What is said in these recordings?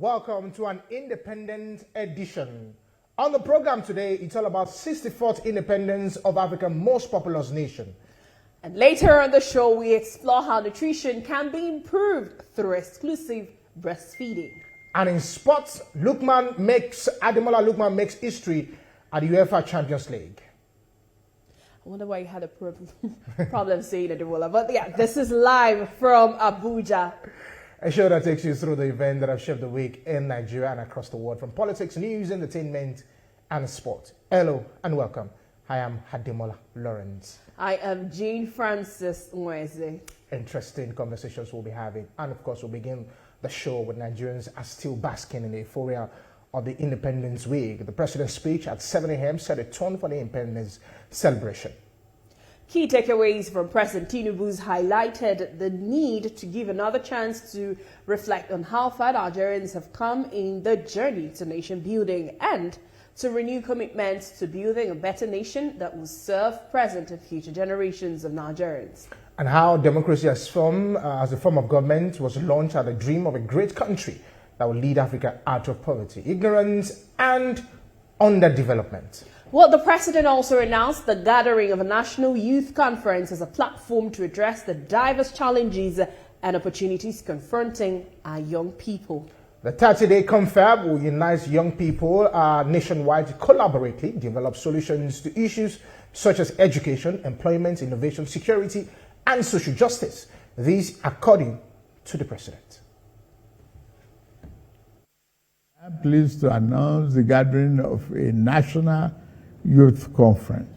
Welcome to an independent edition. On the program today, it's all about 64th independence of Africa's most populous nation. And later on the show, we explore how nutrition can be improved through exclusive breastfeeding. And in sports, Ademola Lookman makes history at the UEFA Champions League. I wonder why you had a problem saying Ademola. But yeah, this is live from Abuja. A show that takes you through the event that have shaped the week in Nigeria and across the world, from politics, news, entertainment, and sport. Hello and welcome. I am Ademola Lawrence. I am Jane Francis Nweze. Interesting conversations we'll be having. And of course, we'll begin the show with Nigerians are still basking in the euphoria of the Independence Week. The president's speech at 7 a.m. set a tone for the independence celebration. Key takeaways from President Tinubu's highlighted the need to give another chance to reflect on how far Nigerians have come in the journey to nation building and to renew commitments to building a better nation that will serve present and future generations of Nigerians. And how democracy as a form of government was launched as a dream of a great country that will lead Africa out of poverty, ignorance, and underdevelopment. Well, the president also announced the gathering of a national youth conference as a platform to address the diverse challenges and opportunities confronting our young people. The 30-day confab will unite young people nationwide to collaboratively develop solutions to issues such as education, employment, innovation, security, and social justice. These according to the president. I'm pleased to announce the gathering of a national youth conference.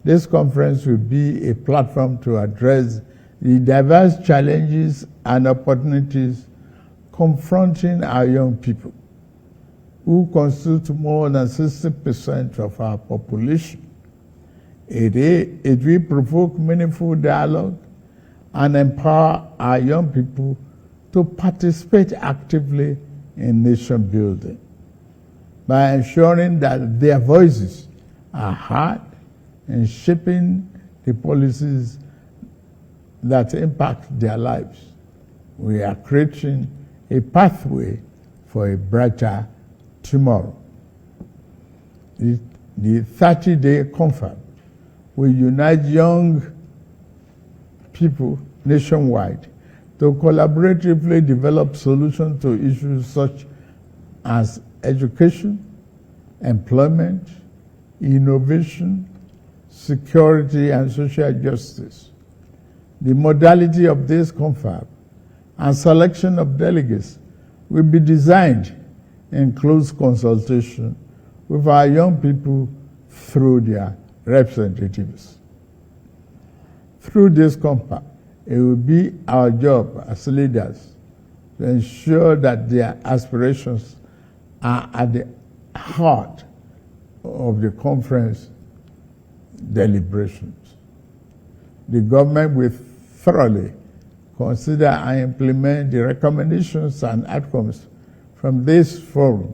This conference will be a platform to address the diverse challenges and opportunities confronting our young people, who constitute more than 60% of our population. It will provoke meaningful dialogue and empower our young people to participate actively in nation building by ensuring that their voices are heard in shaping the policies that impact their lives. We are creating a pathway for a brighter tomorrow. The 30-day conference will unite young people nationwide to collaboratively develop solutions to issues such as education, employment, innovation, security, and social justice. The modality of this confab and selection of delegates will be designed in close consultation with our young people through their representatives. Through this confab, it will be our job as leaders to ensure that their aspirations are at the heart of the conference deliberations. The government will thoroughly consider and implement the recommendations and outcomes from this forum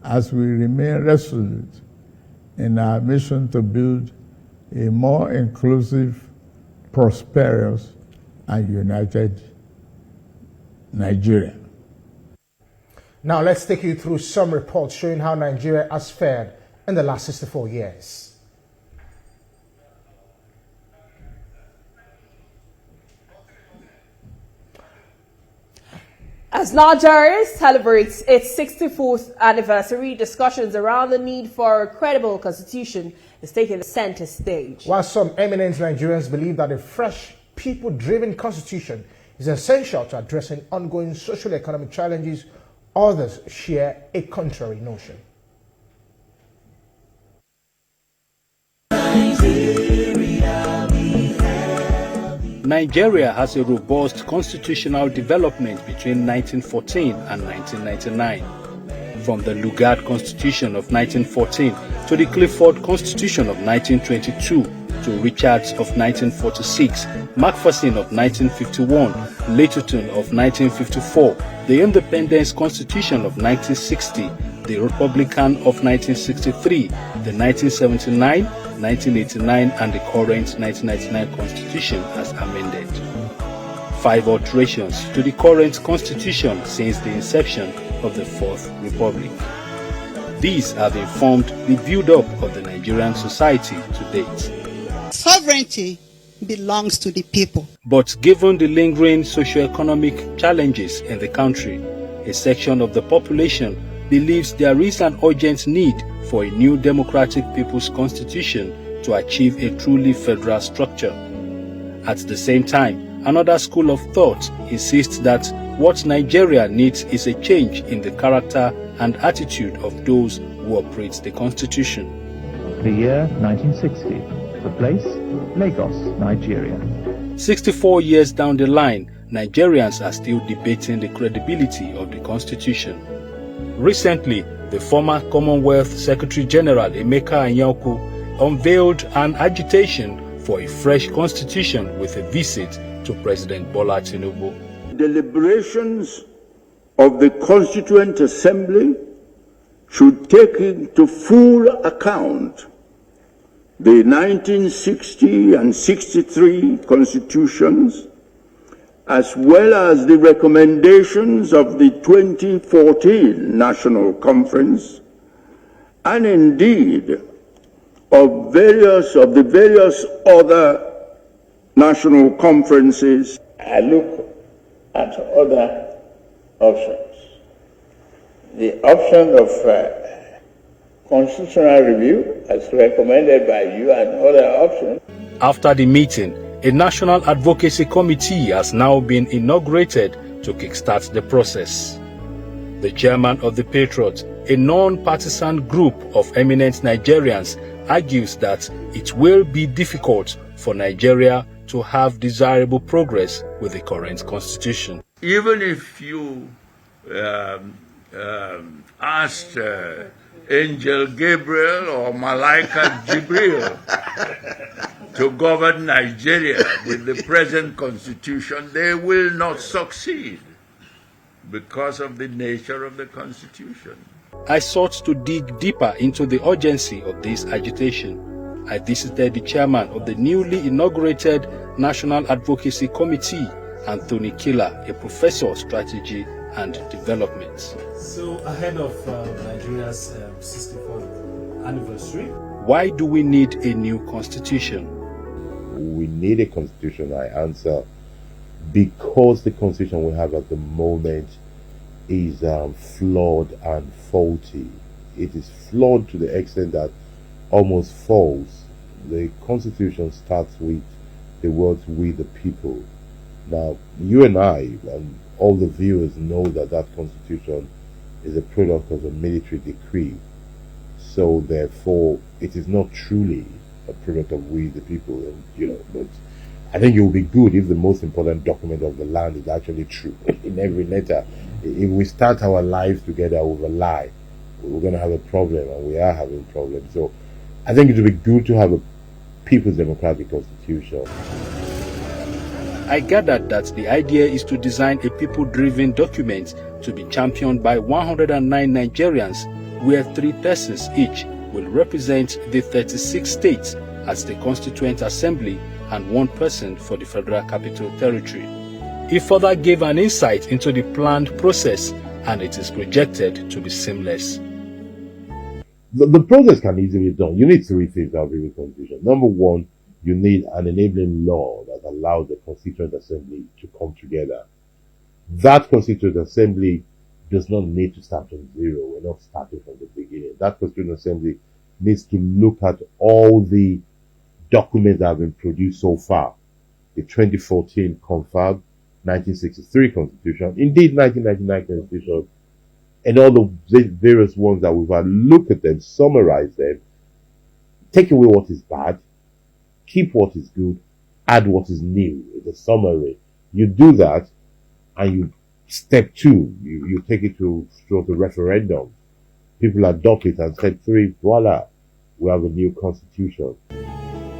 as we remain resolute in our mission to build a more inclusive, prosperous, and united Nigeria. Now let's take you through some reports showing how Nigeria has fared in the last 64 years. As Nigeria celebrates its 64th anniversary, discussions around the need for a credible constitution is taking the center stage. While some eminent Nigerians believe that a fresh, people-driven constitution is essential to addressing ongoing social and economic challenges, others share a contrary notion. Nigeria has a robust constitutional development between 1914 and 1999. From the Lugard Constitution of 1914 to the Clifford Constitution of 1922 to Richards of 1946, Macpherson of 1951, Littleton of 1954, the Independence Constitution of 1960, the Republican of 1963, the 1979, 1989 and the current 1999 Constitution as amended. 5 alterations to the current Constitution since the inception of the Fourth Republic. These have informed the build-up of the Nigerian society to date. Sovereignty belongs to the people. But given the lingering socio-economic challenges in the country, a section of the population believes there is an urgent need for a new democratic people's constitution to achieve a truly federal structure. At the same time, another school of thought insists that what Nigeria needs is a change in the character and attitude of those who operate the constitution. The year 1960. The place? Lagos, Nigeria. 64 years down the line, Nigerians are still debating the credibility of the constitution. Recently, the former Commonwealth Secretary General Emeka Anyaoku unveiled an agitation for a fresh constitution with a visit to President Bola Tinubu. Deliberations of the Constituent Assembly should take into full account the 1960 and 63 constitutions, as well as the recommendations of the 2014 National Conference, and indeed of the various other national conferences. I look at other options. The option of constitutional review, as recommended by you, and other options. After the meeting, a National Advocacy Committee has now been inaugurated to kickstart the process. The chairman of the Patriots, a non-partisan group of eminent Nigerians, argues that it will be difficult for Nigeria to have desirable progress with the current constitution. Even if you asked Angel Gabriel or Malaika Jibril to govern Nigeria with the present constitution, they will not succeed because of the nature of the constitution. I sought to dig deeper into the urgency of this agitation. I visited the chairman of the newly inaugurated National Advocacy Committee, Anthony Killer, a professor of strategy and development. So ahead of Nigeria's 64th anniversary, why do we need a new constitution? We need a constitution, I answer, because the constitution we have at the moment is flawed and faulty. It is flawed to the extent that almost false. The constitution starts with the words "we the people." Now, you and I and all the viewers know that that constitution is a product of a military decree. So therefore, it is not truly a product of we the people. And but I think it will be good if the most important document of the land is actually true in every letter. If we start our lives together with a lie, we're going to have a problem, and we are having problems. So I think it would be good to have a People's Democratic Constitution. I gathered that the idea is to design a people-driven document to be championed by 109 Nigerians, where 3 persons each will represent the 36 states as the Constituent Assembly and 1 person for the Federal Capital Territory. He further gave an insight into the planned process, and it is projected to be seamless. The process can easily be done. You need 3 things out of the Constitution. Number 1, you need an enabling law that allows the Constituent Assembly to come together. That Constituent Assembly does not need to start from zero. We're not starting from the beginning. That Constituent Assembly needs to look at all the documents that have been produced so far. The 2014 Confab, 1963 Constitution, indeed 1999 Constitution, and all the various ones that we've had. Look at them, summarize them, take away what is bad, keep what is good, add what is new. It's a summary. You do that, and you step 2, you take it to the referendum. People adopt it, and step 3, voila, we have a new constitution.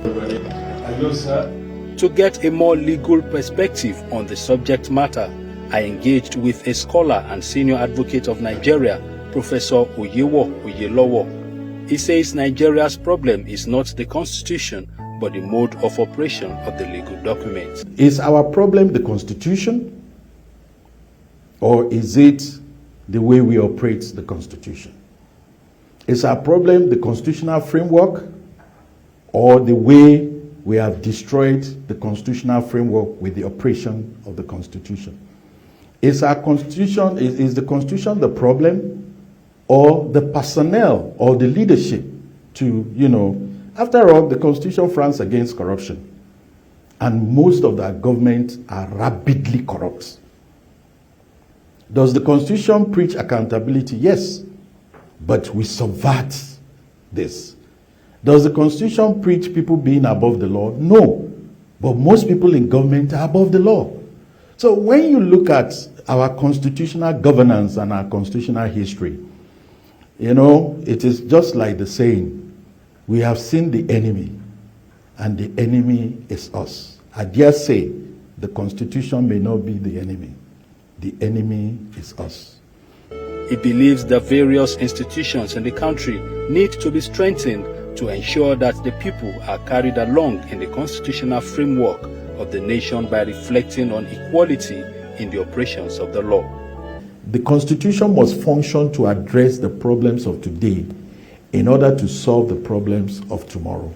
Hello, sir. To get a more legal perspective on the subject matter, I engaged with a scholar and senior advocate of Nigeria, Professor Oyewo Oyelowo. He says Nigeria's problem is not the constitution, but the mode of operation of the legal document. Is our problem the constitution, or is it the way we operate the Constitution. Is our problem the constitutional framework or the way we have destroyed the constitutional framework with the operation of the Constitution? Is our Constitution, is the Constitution the problem or the personnel or the leadership to, after all, the Constitution frowns against corruption. And most of our governments are rapidly corrupt. Does the Constitution preach accountability? Yes. But we subvert this. Does the Constitution preach people being above the law? No. But most people in government are above the law. So when you look at our constitutional governance and our constitutional history, it is just like the saying, we have seen the enemy, and the enemy is us. I dare say, the Constitution may not be the enemy. The enemy is us. He believes that various institutions in the country need to be strengthened to ensure that the people are carried along in the constitutional framework of the nation by reflecting on equality in the operations of the law. The Constitution must function to address the problems of today in order to solve the problems of tomorrow.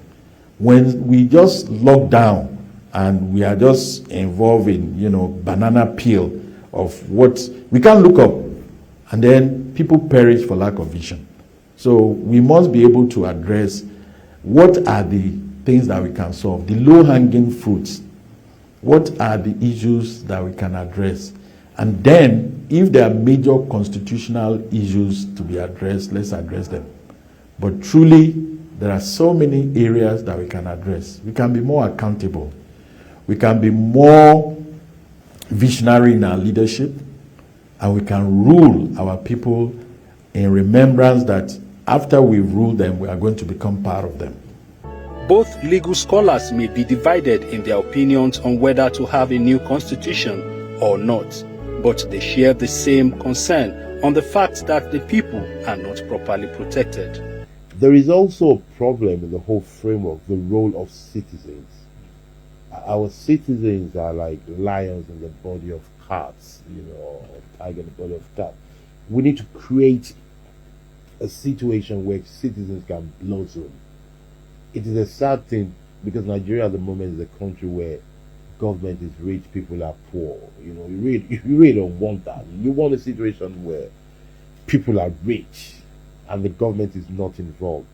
When we just lock down and we are just involved in, banana peel of what we can't look up, and then people perish for lack of vision. So we must be able to address what are the things that we can solve, the low-hanging fruits. What are the issues that we can address? And then, if there are major constitutional issues to be addressed, let's address them. But truly, there are so many areas that we can address. We can be more accountable. We can be more visionary in our leadership. And we can rule our people in remembrance that after we rule them, we are going to become part of them. Both legal scholars may be divided in their opinions on whether to have a new constitution or not, but they share the same concern on the fact that the people are not properly protected. There is also a problem in the whole framework, the role of citizens. Our citizens are like lions in the body of cats, or tiger in the body of cat. We need to create a situation where citizens can blossom. It is a sad thing because Nigeria at the moment is a country where government is rich, people are poor. You really don't want that. You want a situation where people are rich and the government is not involved.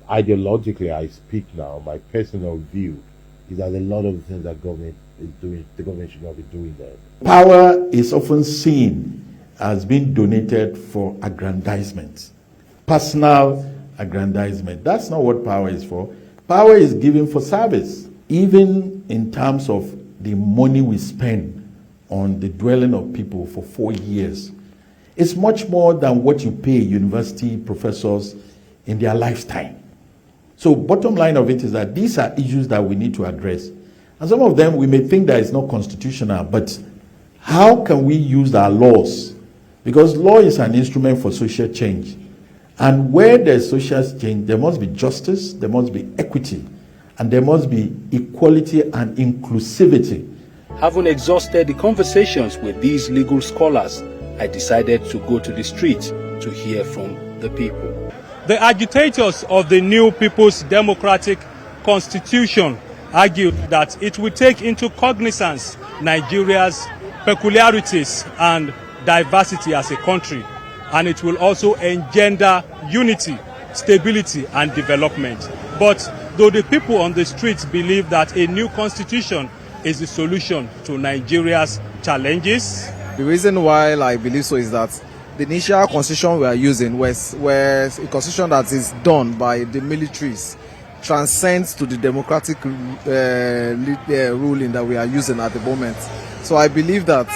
Ideologically, I speak now, my personal view is that a lot of the things that government is doing, the government should not be doing that. Power is often seen as being donated for aggrandizement, personal aggrandizement. That's not what power is for. Power is given for service. Even in terms of the money we spend on the dwelling of people for 4 years, it's much more than what you pay university professors in their lifetime. So bottom line of it is that these are issues that we need to address. And some of them we may think that it's not constitutional, but how can we use our laws? Because law is an instrument for social change. And where there's social change, there must be justice, there must be equity, and there must be equality and inclusivity. Having exhausted the conversations with these legal scholars, I decided to go to the street to hear from the people. The agitators of the new People's Democratic Constitution argued that it will take into cognizance Nigeria's peculiarities and diversity as a country, and it will also engender unity, stability, and development. But though the people on the streets believe that a new constitution is the solution to Nigeria's challenges, the reason why I believe so is that the initial constitution we are using was a constitution that is done by the militaries, transcends to the democratic ruling that we are using at the moment. So I believe that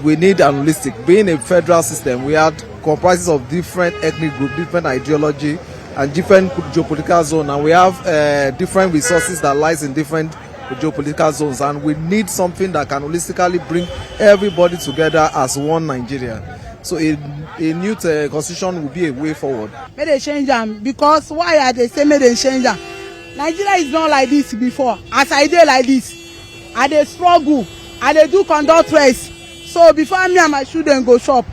we need an holistic. Being a federal system, we had comprises of different ethnic groups, different ideology, and different geopolitical zones, and we have different resources that lies in different geopolitical zones, and we need something that can holistically bring everybody together as one Nigeria. So a new constitution will be a way forward. May they change them, because why are they saying may they change them? Nigeria is not like this before. As I did like this, I dey struggle, I dey do conduct race. So before me and my children go shop,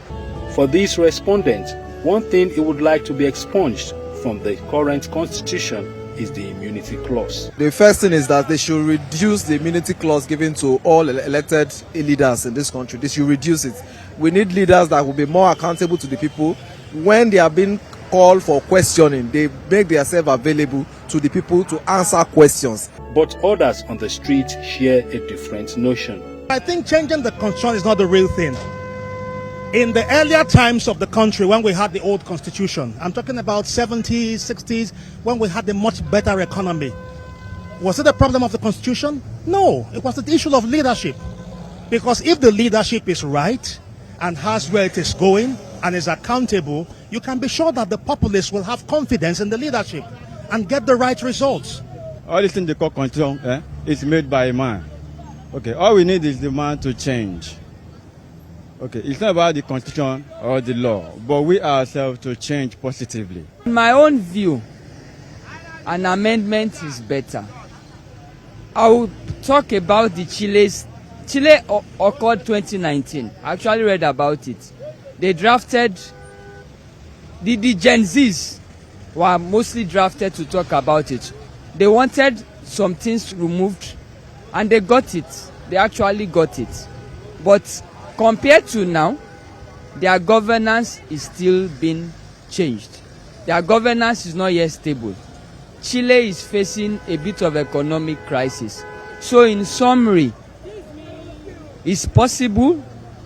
For these respondents, one thing he would like to be expunged from the current constitution is the immunity clause. The first thing is that they should reduce the immunity clause given to all elected leaders in this country. They should reduce it. We need leaders that will be more accountable to the people. When they are being called for questioning, they make themselves available to the people to answer questions. But others on the street share a different notion. I think changing the constitution is not the real thing. In the earlier times of the country, when we had the old constitution, I'm talking about 70s, 60s, when we had a much better economy, was it a problem of the constitution? No, it was the issue of leadership. Because if the leadership is right and has where it is going and is accountable, you can be sure that the populace will have confidence in the leadership and get the right results. All this thing they call constitution is made by a man. Okay, all we need is the man to change. Okay, it's not about the constitution or the law, but we ourselves to change positively. In my own view, an amendment is better. I will talk about the Chile occurred 2019. I actually read about it. They drafted, the Gen Zs were mostly drafted to talk about it. They wanted some things removed and they got it. They actually got it. But compared to now, their governance is still being changed. Their governance is not yet stable. Chile is facing a bit of economic crisis. So in summary, it's possible,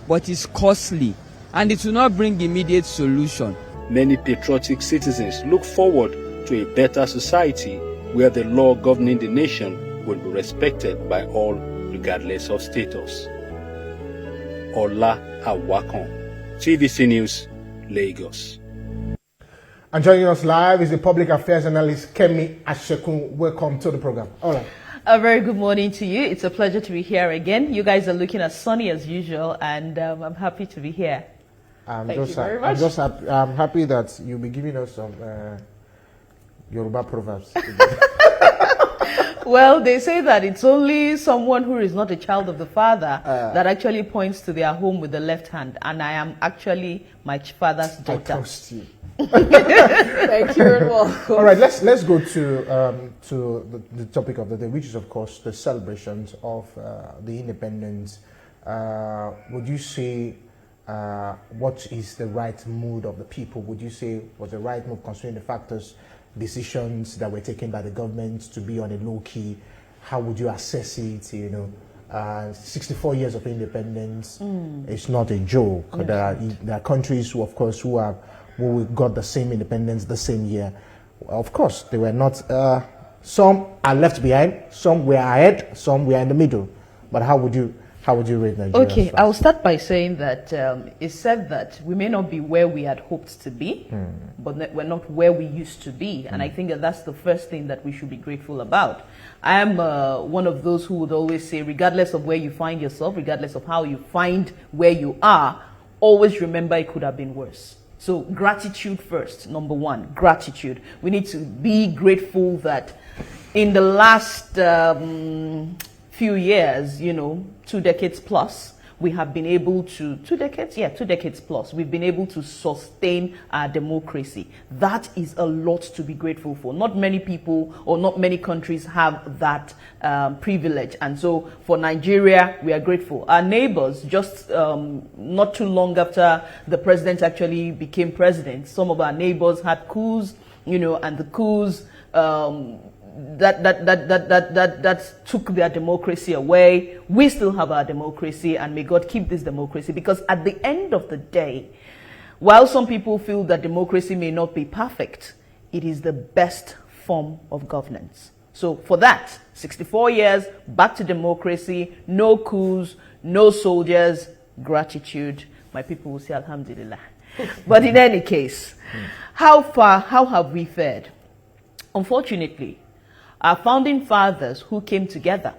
but it's costly, and it will not bring immediate solution. Many patriotic citizens look forward to a better society where the law governing the nation will be respected by all regardless of status. Ola Awakon, TVC News, Lagos. And joining us live is the public affairs analyst Kemi Ashekun. Welcome to the program. All right. A very good morning to you. It's a pleasure to be here again. You guys are looking as sunny as usual, and I'm happy to be here. Thank you very much. I'm happy that you'll be giving us some Yoruba proverbs. Well, they say that it's only someone who is not a child of the father that actually points to their home with the left hand, and I am actually my father's daughter. I trust you. Thank you and welcome. All right, let's go to the topic of the day, which is of course the celebrations of the independence. Would you say what is the right mood of the people? Would you say was the right move considering the factors, decisions that were taken by the government to be on a low key? How would you assess it? 64 years of independence, it's not a joke. No, there are countries who, of course, who got the same independence the same year. Of course, they were not. Some are left behind, some were ahead, some were in the middle. But how would you rate Nigeria? Okay, I'll start by saying that it's said that we may not be where we had hoped to be, but we're not where we used to be. And I think that that's the first thing that we should be grateful about. I am one of those who would always say, regardless of where you find yourself, regardless of how you find where you are, always remember it could have been worse. So gratitude first, number one, gratitude. We need to be grateful that in the last few years, 2 decades plus, we have been able to, 2 decades plus, we've been able to sustain our democracy. That is a lot to be grateful for. Not many people or not many countries have that privilege. And so for Nigeria, we are grateful. Our neighbors, just not too long after the president actually became president, some of our neighbors had coups, and the coups that took their democracy away. We still have our democracy, and may God keep this democracy, because at the end of the day, while some people feel that democracy may not be perfect, it is the best form of governance. So for that, 64 years, back to democracy, no coups, no soldiers, gratitude. My people will say Alhamdulillah. But in any case, how have we fared? Unfortunately, our founding fathers who came together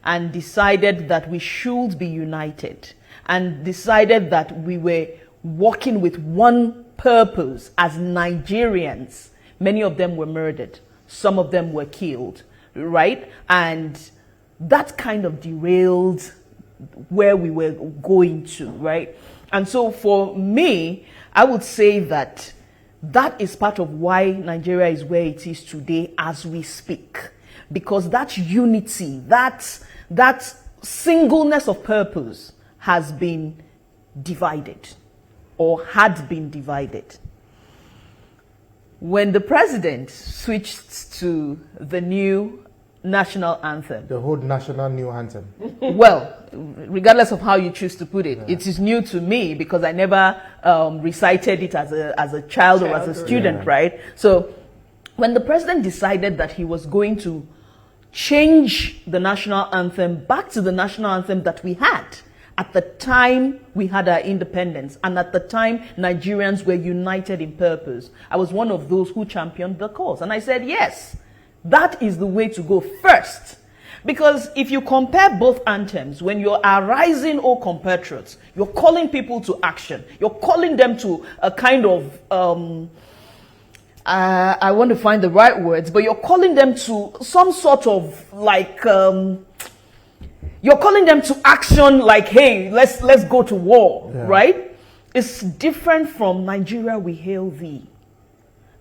and decided that we should be united and decided that we were working with one purpose as Nigerians, many of them were murdered. Some of them were killed, right? And that kind of derailed where we were going to, right? And so for me, I would say that that is part of why Nigeria is where it is today as we speak. Because that unity, that singleness of purpose has been divided or had been divided. When the president switched to the new national anthem. The whole national new anthem. Well, regardless of how you choose to put it, it is new to me because I never recited it as a child or as a student, right? So when the president decided that he was going to change the national anthem back to the national anthem that we had at the time we had our independence, and at the time Nigerians were united in purpose, I was one of those who championed the cause. And I said, yes, that is the way to go first. Because if you compare both anthems, when you're arising, O compatriots, you're calling people to action. You're calling them to a kind of, I want to find the right words, but you're calling them to some sort of like, you're calling them to action like, hey, let's go to war, right? It's different from Nigeria, we hail thee.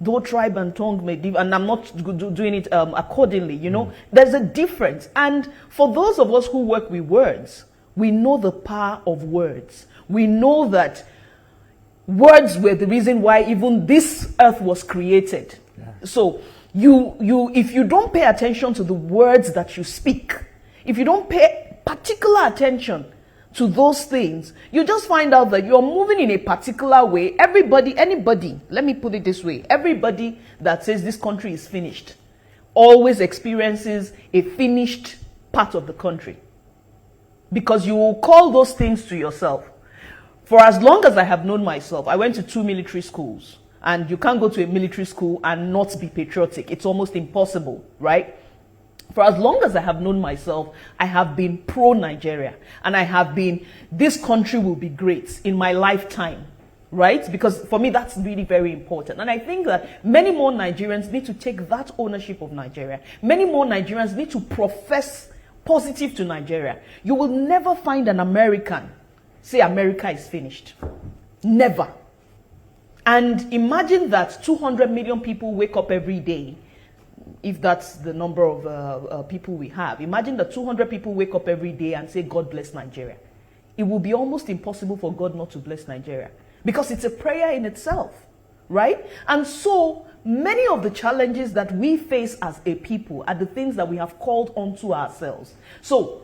Though tribe and tongue may differ, and I'm not doing it accordingly, you know, there's a difference. And for those of us who work with words, we know the power of words. We know that words were the reason why even this earth was created. So if you don't pay attention to the words that you speak, if you don't pay particular attention to those things, you just find out that you're moving in a particular way. Anybody, let me put it this way, everybody that says this country is finished always experiences a finished part of the country. Because you will call those things to yourself. For as long as I have known myself, I went to 2 military schools, and you can't go to a military school and not be patriotic. It's almost impossible, right? For as long as I have known myself, I have been pro-Nigeria. And I have been, this country will be great in my lifetime, right? Because for me, that's really very important. And I think that many more Nigerians need to take that ownership of Nigeria. Many more Nigerians need to profess positive to Nigeria. You will never find an American say America is finished. Never. And imagine that 200 million people wake up every day. If that's the number of people we have, imagine that 200 people wake up every day and say, God bless Nigeria. It will be almost impossible for God not to bless Nigeria because it's a prayer in itself, right? And so many of the challenges that we face as a people are the things that we have called onto ourselves. So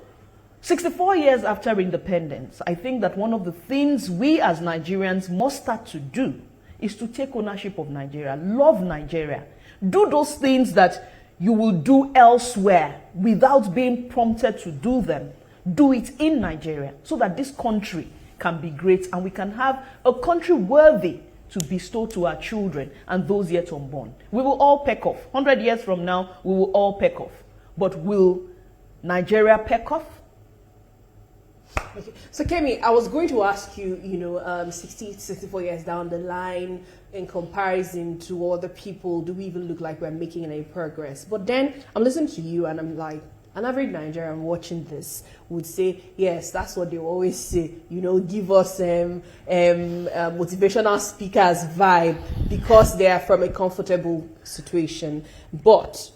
64 years after independence, I think that one of the things we as Nigerians must start to do is to take ownership of Nigeria, love Nigeria. Do those things that you will do elsewhere without being prompted to do them. Do it in Nigeria so that this country can be great and we can have a country worthy to bestow to our children and those yet unborn. We will all peck off. 100 years from now, we will all peck off. But will Nigeria peck off? Okay. So Kemi, I was going to ask you, 64 years down the line, in comparison to other people, do we even look like we're making any progress? But then I'm listening to you and I'm like, an average Nigerian watching this would say, yes, that's what they always say, give us motivational speakers vibe because they are from a comfortable situation. But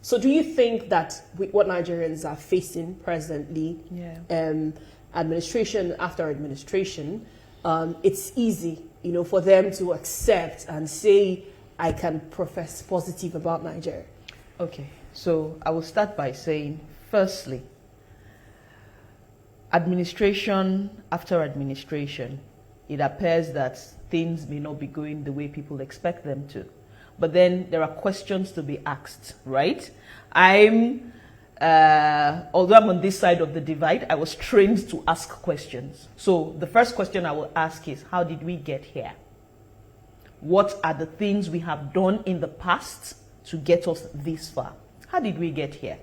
so do you think that with what Nigerians are facing presently, administration after administration, it's easy, for them to accept and say, I can profess positive about Nigeria? Okay, so I will start by saying, firstly, administration after administration, it appears that things may not be going the way people expect them to. But then there are questions to be asked, right? Although I'm on this side of the divide, I was trained to ask questions. So the first question I will ask is, how did we get here? What are the things we have done in the past to get us this far? How did we get here?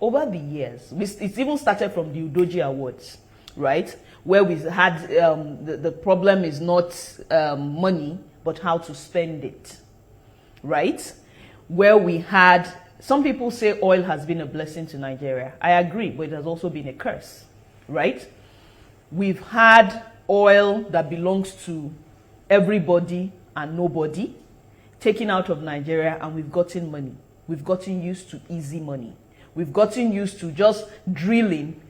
Over the years, it's even started from the Udoji Awards, right? Where we had, the problem is not money, but how to spend it, right? Where we had, some people say oil has been a blessing to Nigeria. I agree, but it has also been a curse, right? We've had oil that belongs to everybody and nobody, taken out of Nigeria, and we've gotten money. We've gotten used to easy money. We've gotten used to just drilling.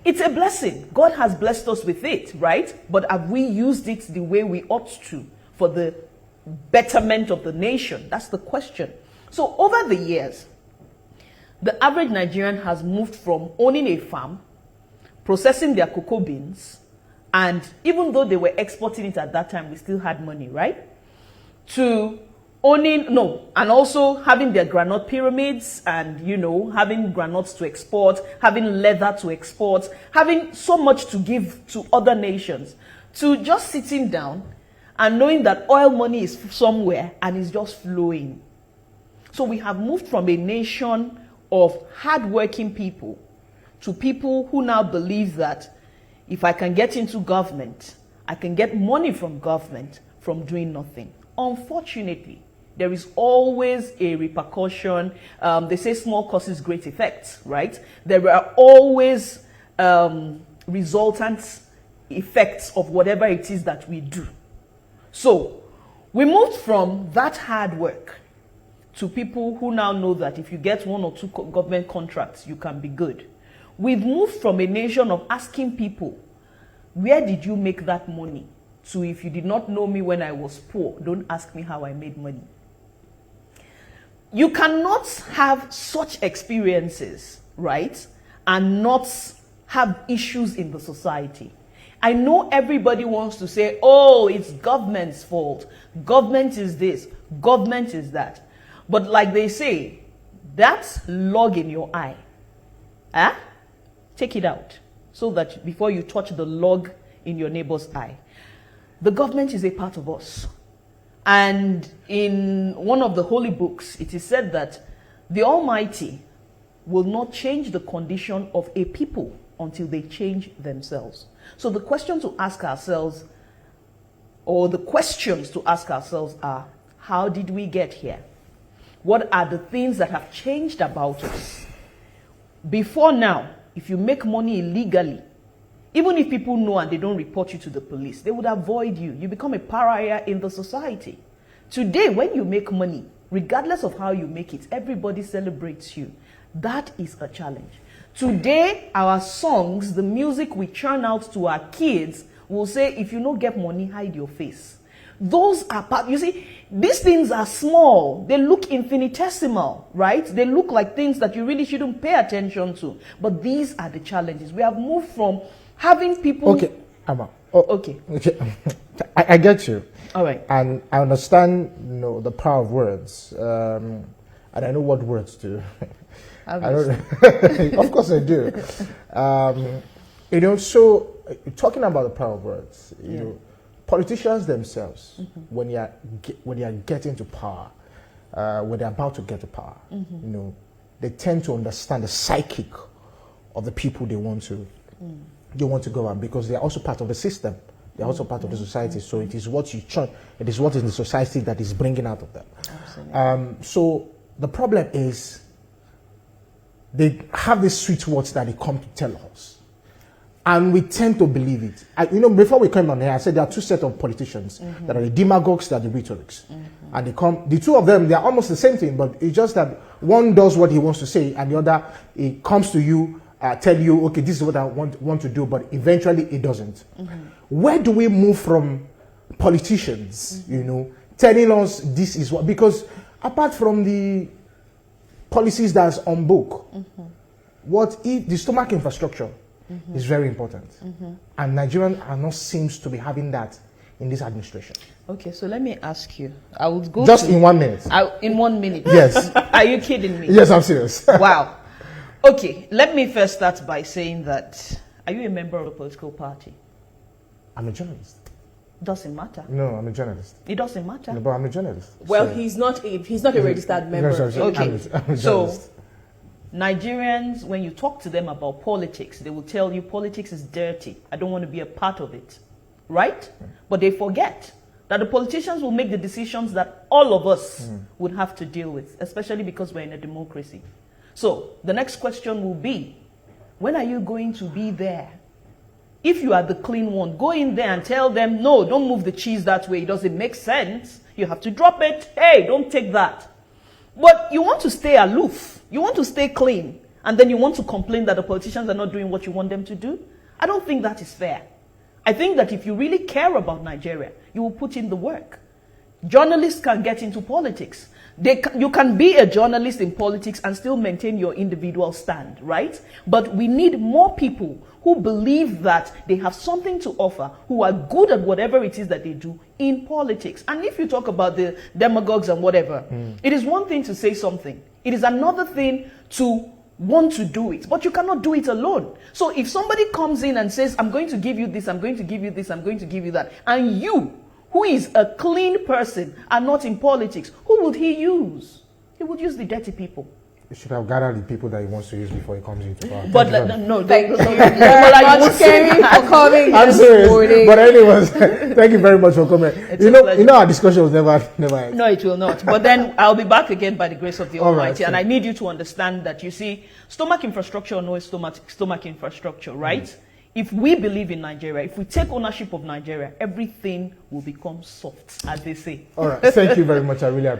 It's a blessing. God has blessed us with it, right? But have we used it the way we ought to for the betterment of the nation? That's the question. So over the years, the average Nigerian has moved from owning a farm, processing their cocoa beans, and even though they were exporting it at that time, we still had money, right? To owning, and also having their groundnut pyramids and, having groundnuts to export, having leather to export, having so much to give to other nations, to just sitting down and knowing that oil money is somewhere and is just flowing. So we have moved from a nation of hardworking people to people who now believe that if I can get into government, I can get money from government from doing nothing. Unfortunately, there is always a repercussion. They say small causes great effects, right? There are always resultant effects of whatever it is that we do. So we moved from that hard work to people who now know that if you get 1 or 2 government contracts, you can be good. We've moved from a nation of asking people, where did you make that money? To if you did not know me when I was poor, don't ask me how I made money. You cannot have such experiences, right, and not have issues in the society. I know everybody wants to say, oh, it's government's fault. Government is this, government is that. But like they say, that log in your eye, take it out so that before you touch the log in your neighbor's eye. The government is a part of us. And in one of the holy books, it is said that the Almighty will not change the condition of a people until they change themselves. So the question to ask ourselves, or the questions to ask ourselves are, how did we get here? What are the things that have changed about us? Before now, if you make money illegally, even if people know and they don't report you to the police, they would avoid you. You become a pariah in the society. Today, when you make money, regardless of how you make it, everybody celebrates you. That is a challenge. Today, our songs, the music we churn out to our kids, will say, if you don't get money, hide your face. Those are part, you see, these things are small. They look infinitesimal, right? They look like things that you really shouldn't pay attention to. But these are the challenges. We have moved from having people... Okay, Amma. Okay. I get you. All right. And I understand, the power of words. And I know what words do. I don't, of course I do. So talking about the power of words, you know, politicians themselves, when they are getting to power, when they're about to get to power, they tend to understand the psychic of the people they want to govern, because they are also part of the system. They are also part of the society. So it is what you churn, it is what is in the society that is bringing out of them. Absolutely. So the problem is they have these sweet words that they come to tell us. And we tend to believe it. Before we came on here, I said there are two sets of politicians. There are the demagogues, there are the rhetorics. And the two of them, they are almost the same thing, but it's just that one does what he wants to say, and the other, he comes to you, tell you, okay, this is what I want to do, but eventually it doesn't. Where do we move from politicians, telling us this is what, because apart from the policies that's on book, what if the stomach infrastructure is very important, and Nigerians are not seems to be having that in this administration. Okay, so let me ask you. I would go just in 1 minute. In 1 minute. Yes. Are you kidding me? Yes, I'm serious. Wow. Okay, let me first start by saying that, are you a member of a political party? I'm a journalist. Doesn't matter. No, I'm a journalist. It doesn't matter. No, but I'm a journalist. Well, so he's not a registered member. No, sorry. Okay, I'm a so Nigerians, when you talk to them about politics, they will tell you politics is dirty. I don't want to be a part of it. Right? But they forget that the politicians will make the decisions that all of us would have to deal with, especially because we're in a democracy. So the next question will be, when are you going to be there? If you are the clean one, go in there and tell them, no, don't move the cheese that way. It doesn't make sense. You have to drop it. Hey, don't take that. But you want to stay aloof. You want to stay clean. And then you want to complain that the politicians are not doing what you want them to do. I don't think that is fair. I think that if you really care about Nigeria, you will put in the work. Journalists can get into politics. You can be a journalist in politics and still maintain your individual stand, right? But we need more people who believe that they have something to offer, who are good at whatever it is that they do in politics. And if you talk about the demagogues and whatever, it is one thing to say something. It is another thing to want to do it, but you cannot do it alone. So if somebody comes in and says, I'm going to give you this, I'm going to give you this, I'm going to give you that, and you, who is a clean person, are not in politics, who would he use? He would use the dirty people. He should have gathered the people that he wants to use before he comes into power. But thank you very much, Kerry, for coming. I'm serious. But anyways, thank you very much for coming. You know, our discussion was never end. No, it will not. But then I'll be back again by the grace of the Almighty. Right, and I need you to understand that, you see, stomach infrastructure or no stomach infrastructure, right? If we believe in Nigeria, if we take ownership of Nigeria, everything will become soft, as they say. All right. Thank you very much. I really appreciate it.